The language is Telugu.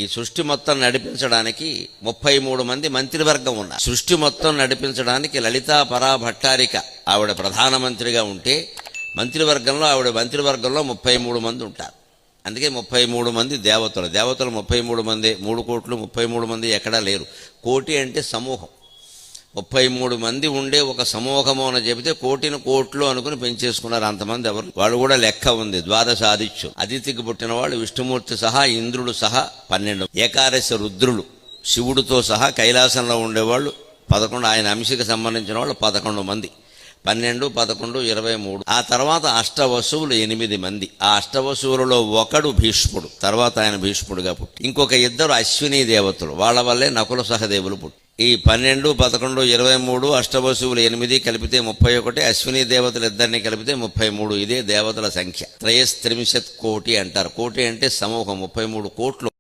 ఈ సృష్టి మొత్తం నడిపించడానికి 33 మంది మంత్రివర్గం ఉన్నారు. సృష్టి మొత్తం నడిపించడానికి లలితా పరా భట్టారిక ఆవిడ ప్రధానమంత్రిగా ఉంటే ఆవిడ మంత్రివర్గంలో 33 మంది ఉంటారు. అందుకే 33 మంది దేవతలు 33 మంది. 3 కోట్లు 33 మంది ఎక్కడా లేరు. కోటి అంటే సమూహం. 33 మంది ఉండే ఒక సమూహము అని చెబితే కోటిని కోట్లు అనుకుని పెంచేసుకున్నారు. అంతమంది ఎవరు వాళ్ళు కూడా లెక్క ఉంది. ద్వాదశ ఆదిత్యులు, అదితికి పుట్టిన వాళ్ళు విష్ణుమూర్తి సహా, ఇంద్రుడు సహా 12, ఏకాదశ రుద్రులు శివుడితో సహా కైలాసంలో ఉండేవాళ్ళు 11, ఆయన అంశకి సంబంధించిన వాళ్ళు 11 మంది. 12, 11, 23. ఆ తర్వాత అష్టవసువులు 8 మంది. ఆ అష్టవసువులలో ఒకడు భీష్ముడు, తర్వాత ఆయన భీష్ముడుగా పుట్టి. ఇంకొక 2 అశ్విని దేవతలు, వాళ్ళ వల్లే నకుల సహదేవులు పుట్టి. ఈ 12, 11, 23 అష్టవసువులు 8 కలిపితే 31, అశ్విని దేవతలు 2 కలిపితే 33. ఇదే దేవతల సంఖ్య. త్రయస్త్రింశత్ కోటి అంటారు. కోటి అంటే సమూహం. 33 కోట్లు.